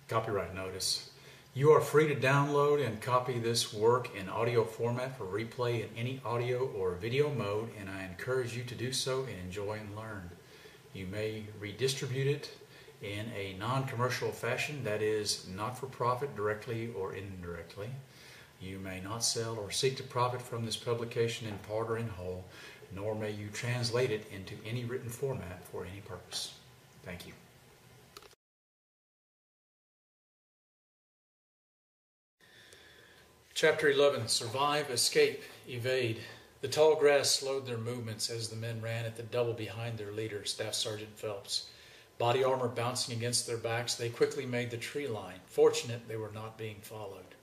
Copyright notice. You are free to download and copy this work in audio format for replay in any audio or video mode, and I encourage you to do so and enjoy and learn. You may redistribute it in a non-commercial fashion, that is, not for profit directly or indirectly. You may not sell or seek to profit from this publication in part or in whole, nor may you translate it into any written format for any purpose. Thank you. Chapter 11, Survive, Escape, Evade. The tall grass slowed their movements as the men ran at the double behind their leader, Staff Sergeant Phelps. Body armor bouncing against their backs, they quickly made the tree line, fortunate they were not being followed.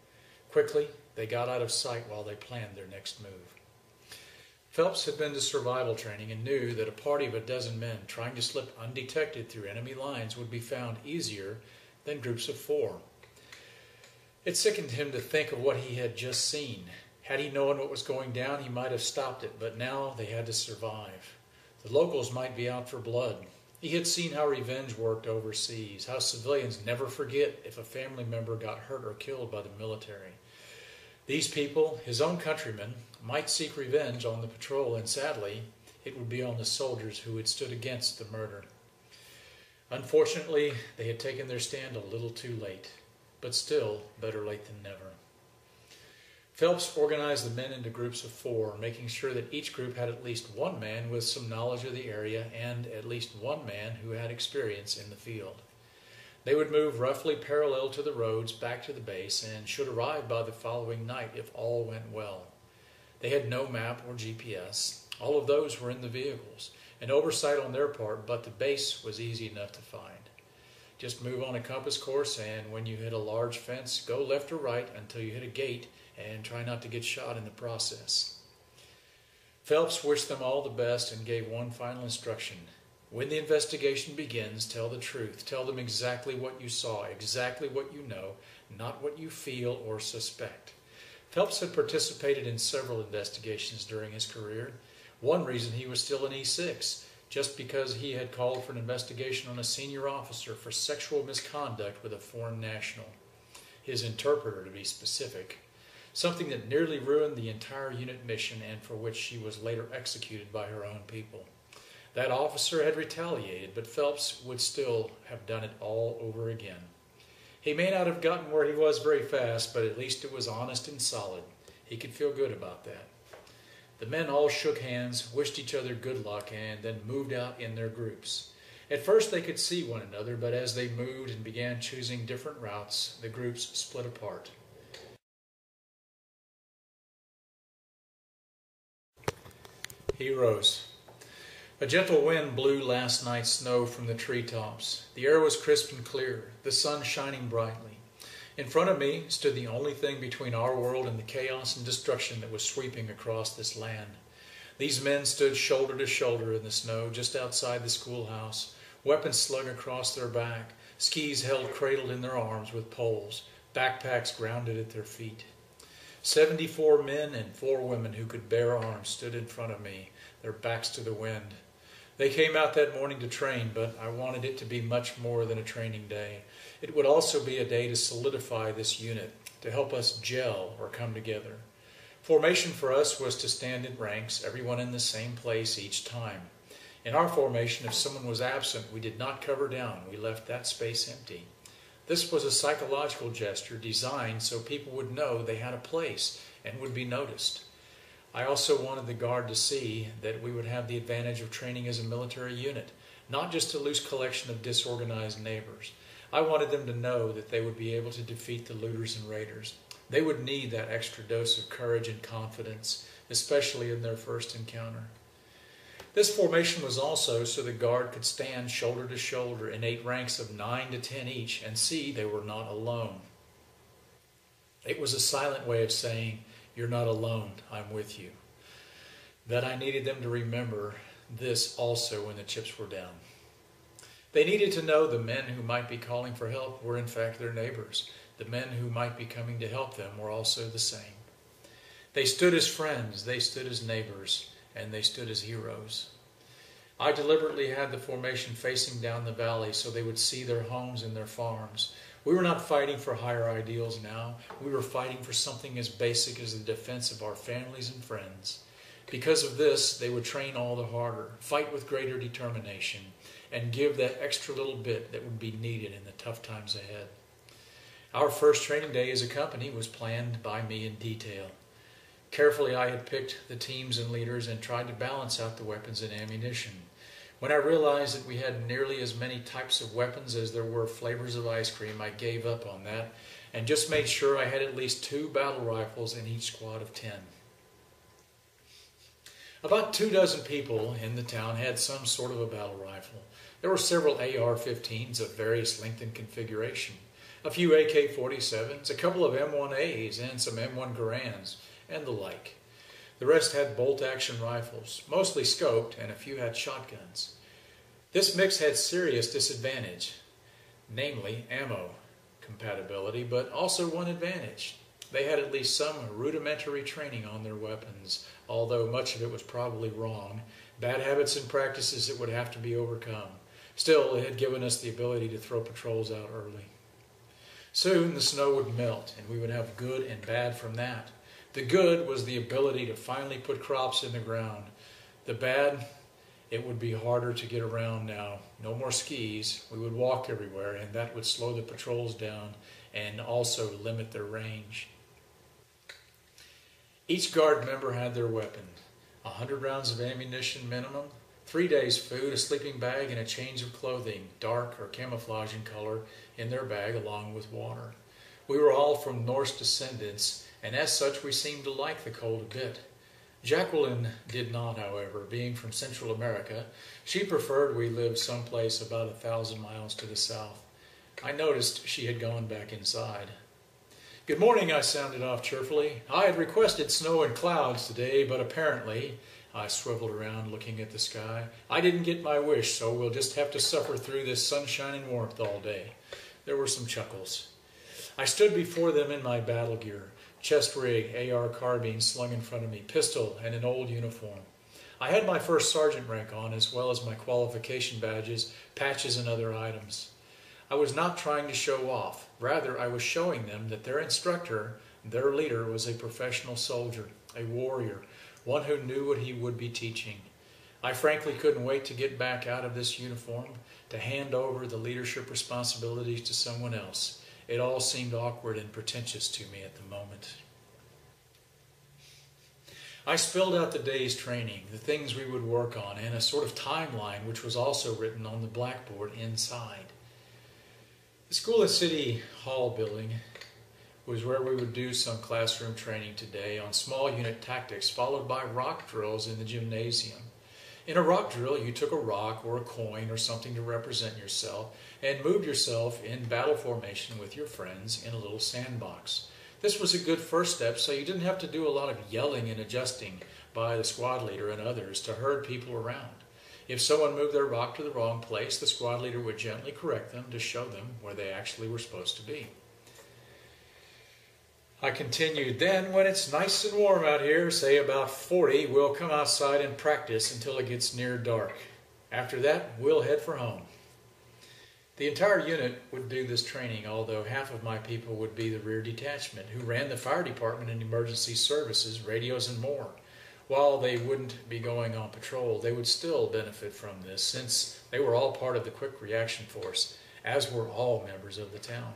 Quickly, they got out of sight while they planned their next move. Phelps had been to survival training and knew that a party of a dozen men trying to slip undetected through enemy lines would be found easier than groups of 4. It sickened him to think of what he had just seen. Had he known what was going down, he might have stopped it, but now they had to survive. The locals might be out for blood. He had seen how revenge worked overseas, how civilians never forget if a family member got hurt or killed by the military. These people, his own countrymen, might seek revenge on the patrol, and sadly, it would be on the soldiers who had stood against the murder. Unfortunately, they had taken their stand a little too late. But still, better late than never. Phelps organized the men into groups of 4, making sure that each group had at least one man with some knowledge of the area and at least one man who had experience in the field. They would move roughly parallel to the roads back to the base and should arrive by the following night if all went well. They had no map or GPS. All of those were in the vehicles, an oversight on their part, but the base was easy enough to find. Just move on a compass course, and when you hit a large fence, go left or right until you hit a gate, and try not to get shot in the process. Phelps wished them all the best and gave one final instruction. When the investigation begins, tell the truth. Tell them exactly what you saw, exactly what you know, not what you feel or suspect. Phelps had participated in several investigations during his career. One reason he was still in E6, just because he had called for an investigation on a senior officer for sexual misconduct with a foreign national. His interpreter, to be specific. Something that nearly ruined the entire unit mission and for which she was later executed by her own people. That officer had retaliated, but Phelps would still have done it all over again. He may not have gotten where he was very fast, but at least it was honest and solid. He could feel good about that. The men all shook hands, wished each other good luck, and then moved out in their groups. At first they could see one another, but as they moved and began choosing different routes, the groups split apart. Heroes. A gentle wind blew last night's snow from the treetops. The air was crisp and clear, the sun shining brightly. In front of me stood the only thing between our world and the chaos and destruction that was sweeping across this land. These men stood shoulder to shoulder in the snow just outside the schoolhouse, weapons slung across their back, skis held cradled in their arms with poles, backpacks grounded at their feet. 74 men and 4 women who could bear arms stood in front of me, their backs to the wind. They came out that morning to train, but I wanted it to be much more than a training day. It would also be a day to solidify this unit, to help us gel or come together. Formation for us was to stand in ranks, everyone in the same place each time. In our formation, if someone was absent, we did not cover down. We left that space empty. This was a psychological gesture designed so people would know they had a place and would be noticed. I also wanted the Guard to see that we would have the advantage of training as a military unit, not just a loose collection of disorganized neighbors. I wanted them to know that they would be able to defeat the looters and raiders. They would need that extra dose of courage and confidence, especially in their first encounter. This formation was also so the Guard could stand shoulder to shoulder in 8 ranks of 9 to 10 each and see they were not alone. It was a silent way of saying, "You're not alone, I'm with you." That I needed them to remember this also when the chips were down. They needed to know the men who might be calling for help were in fact their neighbors. The men who might be coming to help them were also the same. They stood as friends, they stood as neighbors, and they stood as heroes. I deliberately had the formation facing down the valley so they would see their homes and their farms. We were not fighting for higher ideals now. We were fighting for something as basic as the defense of our families and friends. Because of this, they would train all the harder, fight with greater determination, and give that extra little bit that would be needed in the tough times ahead. Our first training day as a company was planned by me in detail. Carefully, I had picked the teams and leaders and tried to balance out the weapons and ammunition. When I realized that we had nearly as many types of weapons as there were flavors of ice cream, I gave up on that and just made sure I had at least 2 battle rifles in each squad of 10. About 24 people in the town had some sort of a battle rifle. There were several AR-15s of various length and configuration, a few AK-47s, a couple of M1As, and some M1 Garands, and the like. The rest had bolt-action rifles, mostly scoped, and a few had shotguns. This mix had serious disadvantage, namely ammo compatibility, but also one advantage. They had at least some rudimentary training on their weapons, although much of it was probably wrong, bad habits and practices that would have to be overcome. Still, it had given us the ability to throw patrols out early. Soon the snow would melt, and we would have good and bad from that. The good was the ability to finally put crops in the ground. The bad, it would be harder to get around now. No more skis. We would walk everywhere, and that would slow the patrols down and also limit their range. Each guard member had their weapon, 100 rounds of ammunition minimum, 3 days' food, a sleeping bag, and a change of clothing, dark or camouflage in color, in their bag along with water. We were all from Norse descendants, and as such we seemed to like the cold a bit. Jacqueline did not, however. Being from Central America, she preferred we lived someplace about 1,000 miles to the south. I noticed she had gone back inside. "Good morning," I sounded off cheerfully. "I had requested snow and clouds today, but apparently," I swiveled around looking at the sky, "I didn't get my wish, so we'll just have to suffer through this sunshine and warmth all day." There were some chuckles. I stood before them in my battle gear, chest rig, AR carbine slung in front of me, pistol, and an old uniform. I had my first sergeant rank on, as well as my qualification badges, patches, and other items. I was not trying to show off. Rather, I was showing them that their instructor, their leader, was a professional soldier, a warrior, one who knew what he would be teaching. I frankly couldn't wait to get back out of this uniform, to hand over the leadership responsibilities to someone else. It all seemed awkward and pretentious to me at the moment. I spelled out the day's training, the things we would work on, and a sort of timeline which was also written on the blackboard inside. The School and City Hall building was where we would do some classroom training today on small unit tactics, followed by rock drills in the gymnasium. In a rock drill, you took a rock or a coin or something to represent yourself and moved yourself in battle formation with your friends in a little sandbox. This was a good first step, so you didn't have to do a lot of yelling and adjusting by the squad leader and others to herd people around. If someone moved their rock to the wrong place, the squad leader would gently correct them to show them where they actually were supposed to be. I continued, "Then when it's nice and warm out here, say about 40, we'll come outside and practice until it gets near dark. After that, we'll head for home." The entire unit would do this training, although half of my people would be the rear detachment, who ran the fire department and emergency services, radios, and more. While they wouldn't be going on patrol, they would still benefit from this, since they were all part of the quick reaction force, as were all members of the town.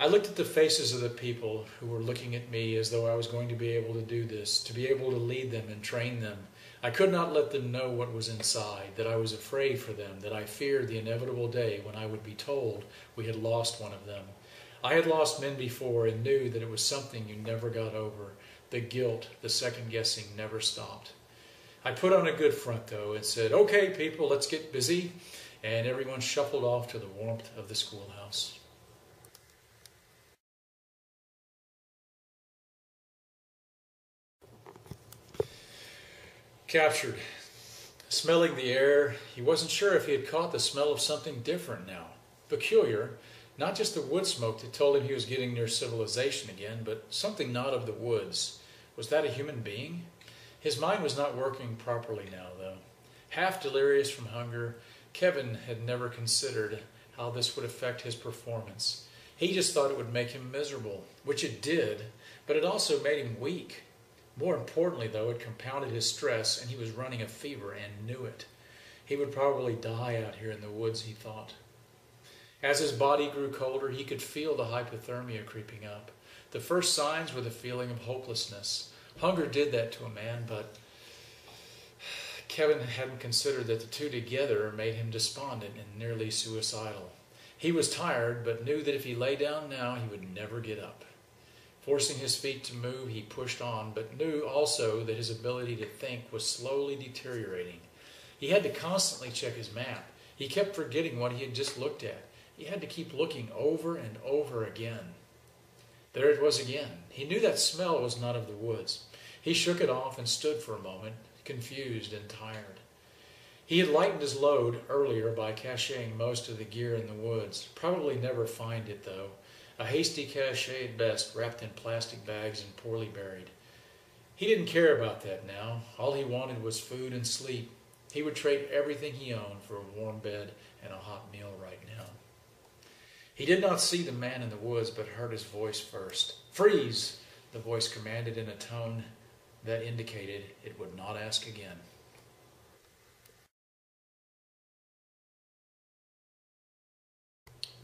I looked at the faces of the people who were looking at me as though I was going to be able to do this, to be able to lead them and train them. I could not let them know what was inside, that I was afraid for them, that I feared the inevitable day when I would be told we had lost one of them. I had lost men before and knew that it was something you never got over. The guilt, the second-guessing never stopped. I put on a good front, though, and said, "Okay, people, let's get busy," and everyone shuffled off to the warmth of the schoolhouse. Captured. Smelling the air, he wasn't sure if he had caught the smell of something different now. Peculiar, not just the wood smoke that told him he was getting near civilization again, but something not of the woods. Was that a human being? His mind was not working properly now, though. Half delirious from hunger, Kevin had never considered how this would affect his performance. He just thought it would make him miserable, which it did, but it also made him weak. More importantly, though, it compounded his stress, and he was running a fever and knew it. He would probably die out here in the woods, he thought. As his body grew colder, he could feel the hypothermia creeping up. The first signs were the feeling of hopelessness. Hunger did that to a man, but Kevin hadn't considered that the two together made him despondent and nearly suicidal. He was tired, but knew that if he lay down now, he would never get up. Forcing his feet to move, he pushed on, but knew also that his ability to think was slowly deteriorating. He had to constantly check his map. He kept forgetting what he had just looked at. He had to keep looking over and over again. There it was again. He knew that smell was not of the woods. He shook it off and stood for a moment, confused and tired. He had lightened his load earlier by caching most of the gear in the woods. Probably never find it, though. A hasty cache at best, wrapped in plastic bags and poorly buried. He didn't care about that now. All he wanted was food and sleep. He would trade everything he owned for a warm bed and a hot meal right now. He did not see the man in the woods, but heard his voice first. "Freeze!" the voice commanded in a tone that indicated it would not ask again.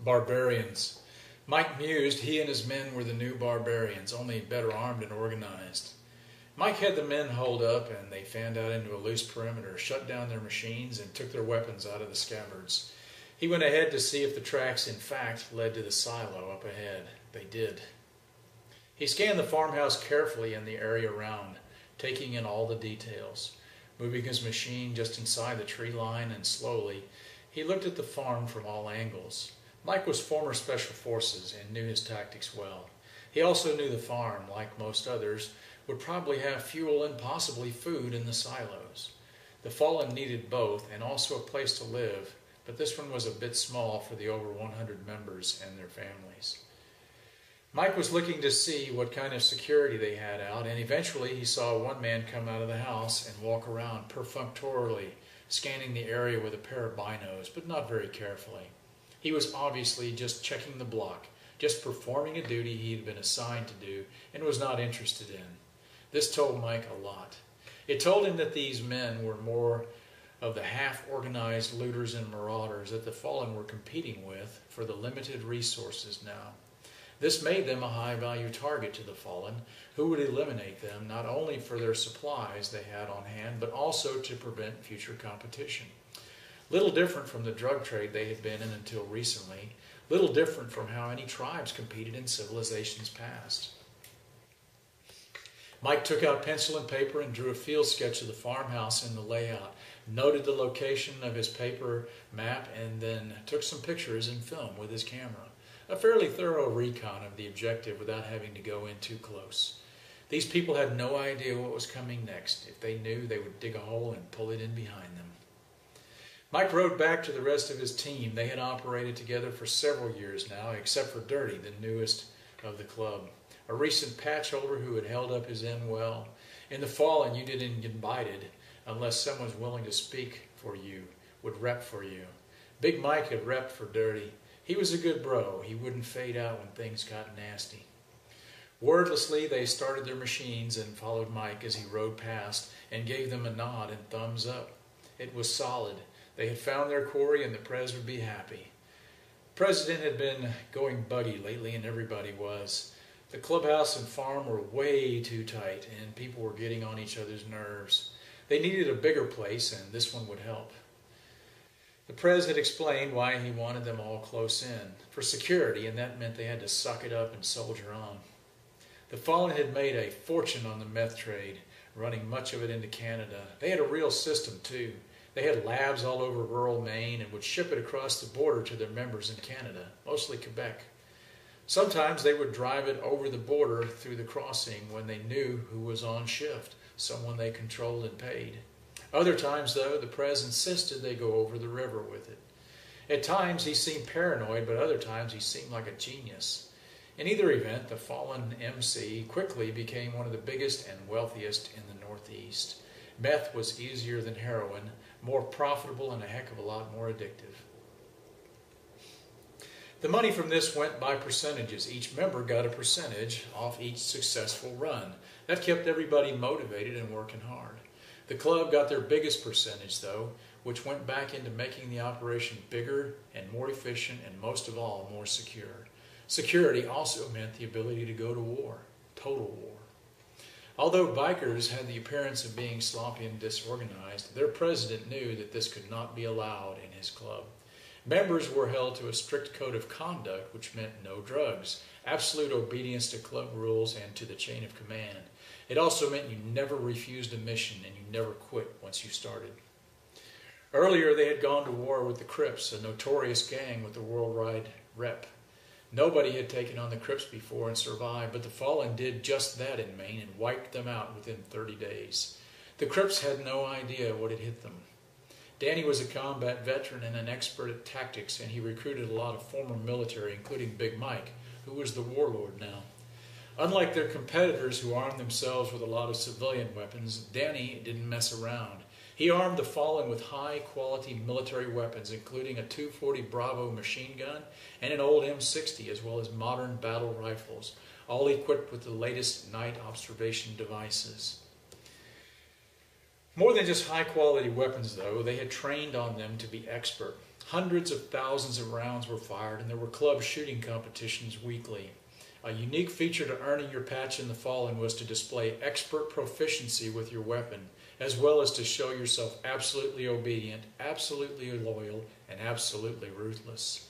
Barbarians. Mike mused he and his men were the new barbarians, only better armed and organized. Mike had the men holed up, and they fanned out into a loose perimeter, shut down their machines, and took their weapons out of the scabbards. He went ahead to see if the tracks, in fact, led to the silo up ahead. They did. He scanned the farmhouse carefully and the area around, taking in all the details. Moving his machine just inside the tree line, and slowly, he looked at the farm from all angles. Mike was former Special Forces and knew his tactics well. He also knew the farm, like most others, would probably have fuel and possibly food in the silos. The Fallen needed both and also a place to live, but this one was a bit small for the over 100 members and their families. Mike was looking to see what kind of security they had out, and eventually he saw one man come out of the house and walk around perfunctorily, scanning the area with a pair of binos, but not very carefully. He was obviously just checking the block, just performing a duty he had been assigned to do and was not interested in. This told Mike a lot. It told him that these men were more of the half-organized looters and marauders that the Fallen were competing with for the limited resources now. This made them a high-value target to the Fallen, who would eliminate them not only for their supplies they had on hand, but also to prevent future competition. Little different from the drug trade they had been in until recently, little different from how any tribes competed in civilizations past. Mike took out pencil and paper and drew a field sketch of the farmhouse and the layout, noted the location of his paper map, and then took some pictures and film with his camera. A fairly thorough recon of the objective without having to go in too close. These people had no idea what was coming next. If they knew, they would dig a hole and pull it in behind them. Mike rode back to the rest of his team. They had operated together for several years now, except for Dirty, the newest of the club, a recent patch holder who had held up his end well. In the Fallen, you didn't get invited unless someone was willing to speak for you, would rep for you. Big Mike had repped for Dirty. He was a good bro. He wouldn't fade out when things got nasty. Wordlessly, they started their machines and followed Mike as he rode past and gave them a nod and thumbs up. It was solid. They had found their quarry, and the Prez would be happy. The President had been going buggy lately, and everybody was. The clubhouse and farm were way too tight, and people were getting on each other's nerves. They needed a bigger place, and this one would help. The Prez had explained why he wanted them all close in, for security, and that meant they had to suck it up and soldier on. The Fallen had made a fortune on the meth trade, running much of it into Canada. They had a real system, too. They had labs all over rural Maine and would ship it across the border to their members in Canada, mostly Quebec. Sometimes they would drive it over the border through the crossing when they knew who was on shift, someone they controlled and paid. Other times, though, the Prez insisted they go over the river with it. At times he seemed paranoid, but other times he seemed like a genius. In either event, the Fallen MC quickly became one of the biggest and wealthiest in the Northeast. Meth was easier than heroin, more profitable, and a heck of a lot more addictive. The money from this went by percentages. Each member got a percentage off each successful run. That kept everybody motivated and working hard. The club got their biggest percentage, though, which went back into making the operation bigger and more efficient and, most of all, more secure. Security also meant the ability to go to war, total war. Although bikers had the appearance of being sloppy and disorganized, their president knew that this could not be allowed in his club. Members were held to a strict code of conduct, which meant no drugs, absolute obedience to club rules and to the chain of command. It also meant you never refused a mission and you never quit once you started. Earlier, they had gone to war with the Crips, a notorious gang with a worldwide rep. Nobody had taken on the Crips before and survived, but the Fallen did just that in Maine and wiped them out within 30 days. The Crips had no idea what had hit them. Danny was a combat veteran and an expert at tactics, and he recruited a lot of former military, including Big Mike, who was the warlord now. Unlike their competitors who armed themselves with a lot of civilian weapons, Danny didn't mess around. He armed the Fallen with high-quality military weapons, including a 240 Bravo machine gun and an old M60, as well as modern battle rifles, all equipped with the latest night observation devices. More than just high-quality weapons, though, they had trained on them to be expert. Hundreds of thousands of rounds were fired, and there were club shooting competitions weekly. A unique feature to earning your patch in the Fallen was to display expert proficiency with your weapon, as well as to show yourself absolutely obedient, absolutely loyal, and absolutely ruthless.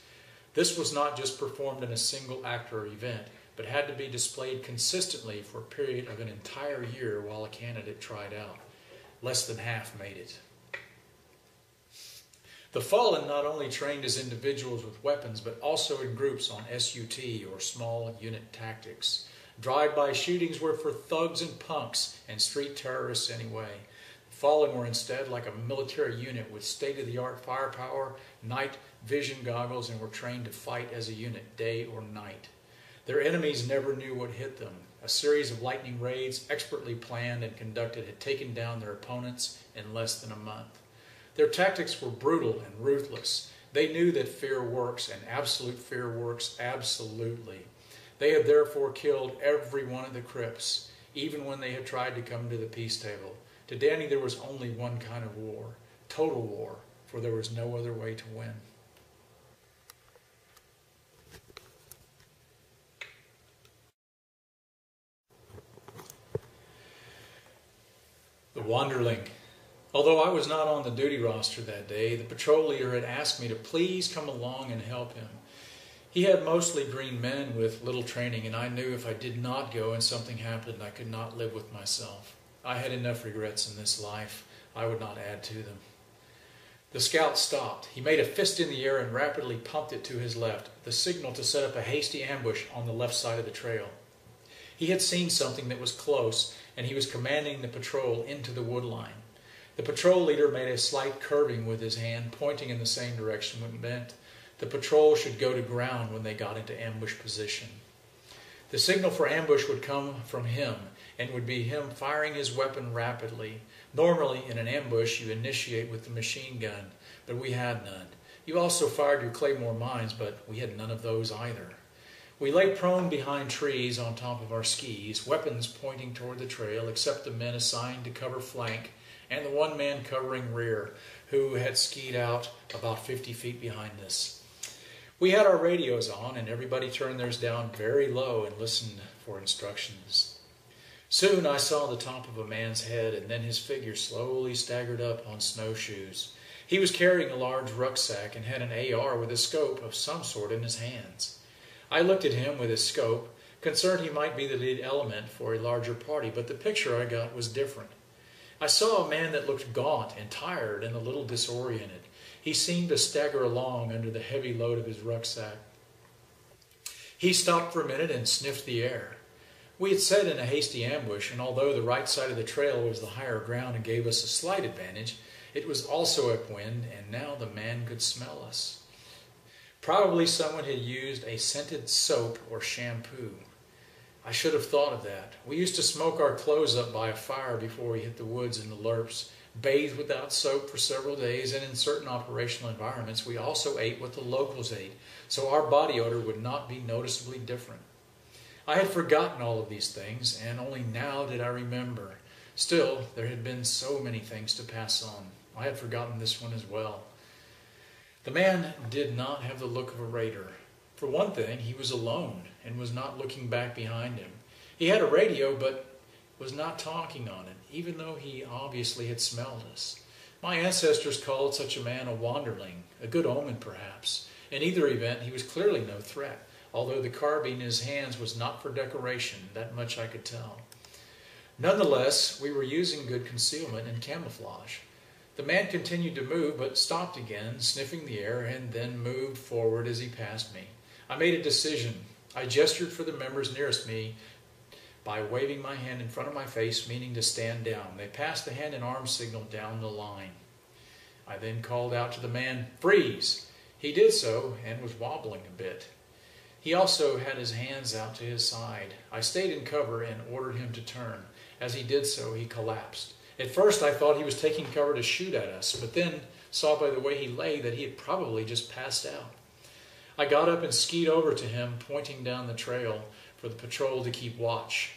This was not just performed in a single act or event, but had to be displayed consistently for a period of an entire year while a candidate tried out. Less than half made it. The Fallen not only trained as individuals with weapons, but also in groups on SUT, or small unit tactics. Drive-by shootings were for thugs and punks and street terrorists anyway. The Fallen were instead like a military unit with state-of-the-art firepower, night vision goggles, and were trained to fight as a unit, day or night. Their enemies never knew what hit them. A series of lightning raids, expertly planned and conducted, had taken down their opponents in less than a month. Their tactics were brutal and ruthless. They knew that fear works, and absolute fear works absolutely. They had therefore killed every one of the Crips, even when they had tried to come to the peace table. To Danny, there was only one kind of war, total war, for there was no other way to win. The Wanderling. Although I was not on the duty roster that day, the patrol leader had asked me to please come along and help him. He had mostly green men with little training, and I knew if I did not go and something happened, I could not live with myself. I had enough regrets in this life. I would not add to them. The scout stopped. He made a fist in the air and rapidly pumped it to his left, the signal to set up a hasty ambush on the left side of the trail. He had seen something that was close, and he was commanding the patrol into the wood line. The patrol leader made a slight curving with his hand, pointing in the same direction, which meant the patrol should go to ground when they got into ambush position. The signal for ambush would come from him, and would be him firing his weapon rapidly. Normally, in an ambush, you initiate with the machine gun, but we had none. You also fired your claymore mines, but we had none of those either. We lay prone behind trees on top of our skis, weapons pointing toward the trail, except the men assigned to cover flank, and the one man covering rear, who had skied out about 50 feet behind us. We had our radios on, and everybody turned theirs down very low and listened for instructions. Soon I saw the top of a man's head, and then his figure slowly staggered up on snowshoes. He was carrying a large rucksack and had an AR with a scope of some sort in his hands. I looked at him with his scope, concerned he might be the lead element for a larger party, but the picture I got was different. I saw a man that looked gaunt and tired and a little disoriented. He seemed to stagger along under the heavy load of his rucksack. He stopped for a minute and sniffed the air. We had set in a hasty ambush, and although the right side of the trail was the higher ground and gave us a slight advantage, it was also upwind, and now the man could smell us. Probably someone had used a scented soap or shampoo. I should have thought of that. We used to smoke our clothes up by a fire before we hit the woods and the lerps, bathed without soap for several days, and in certain operational environments we also ate what the locals ate, so our body odor would not be noticeably different. I had forgotten all of these things, and only now did I remember. Still, there had been so many things to pass on. I had forgotten this one as well. The man did not have the look of a raider. For one thing, he was alone and was not looking back behind him. He had a radio, but was not talking on it, even though he obviously had smelled us. My ancestors called such a man a wanderling, a good omen perhaps. In either event, he was clearly no threat, although the carbine in his hands was not for decoration, that much I could tell. Nonetheless, we were using good concealment and camouflage. The man continued to move, but stopped again, sniffing the air, and then moved forward as he passed me. I made a decision. I gestured for the members nearest me by waving my hand in front of my face, meaning to stand down. They passed the hand and arm signal down the line. I then called out to the man, "Freeze!" He did so and was wobbling a bit. He also had his hands out to his side. I stayed in cover and ordered him to turn. As he did so, he collapsed. At first, I thought he was taking cover to shoot at us, but then saw by the way he lay that he had probably just passed out. I got up and skied over to him, pointing down the trail for the patrol to keep watch.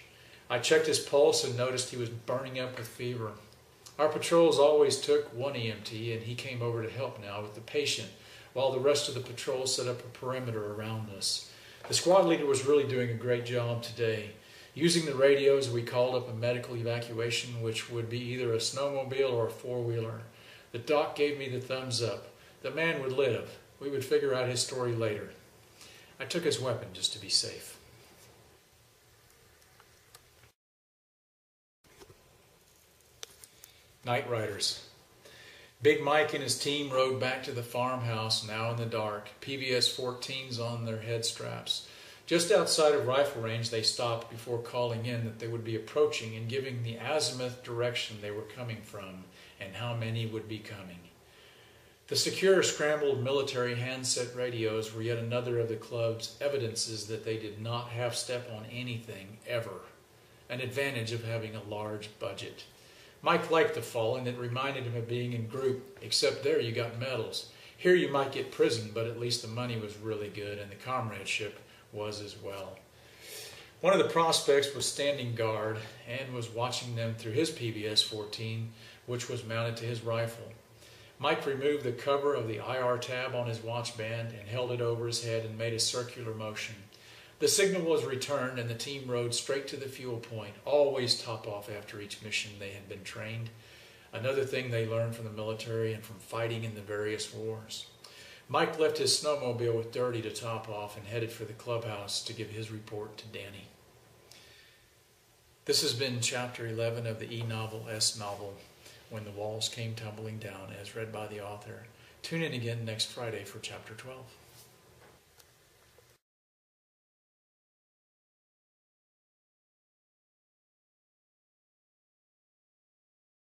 I checked his pulse and noticed he was burning up with fever. Our patrols always took one EMT, and he came over to help now with the patient, while the rest of the patrol set up a perimeter around us. The squad leader was really doing a great job today. Using the radios, we called up a medical evacuation, which would be either a snowmobile or a four-wheeler. The doc gave me the thumbs up. The man would live. We would figure out his story later. I took his weapon just to be safe. Night Riders. Big Mike and his team rode back to the farmhouse, now in the dark, PVS 14s on their head straps. Just outside of rifle range, they stopped before calling in that they would be approaching and giving the azimuth direction they were coming from and how many would be coming. The secure scrambled military handset radios were yet another of the club's evidences that they did not half-step on anything ever, an advantage of having a large budget. Mike liked the fallen. It reminded him of being in group, except there you got medals. Here you might get prison, but at least the money was really good and the comradeship was as well. One of the prospects was standing guard and was watching them through his PVS 14, which was mounted to his rifle. Mike removed the cover of the IR tab on his watch band and held it over his head and made a circular motion. The signal was returned and the team rode straight to the fuel point, always top off after each mission they had been trained. Another thing they learned from the military and from fighting in the various wars. Mike left his snowmobile with Dirty to top off and headed for the clubhouse to give his report to Danny. This has been Chapter 11 of the E-Novel S novel, When the Walls Came Tumbling Down, as read by the author. Tune in again next Friday for Chapter 12.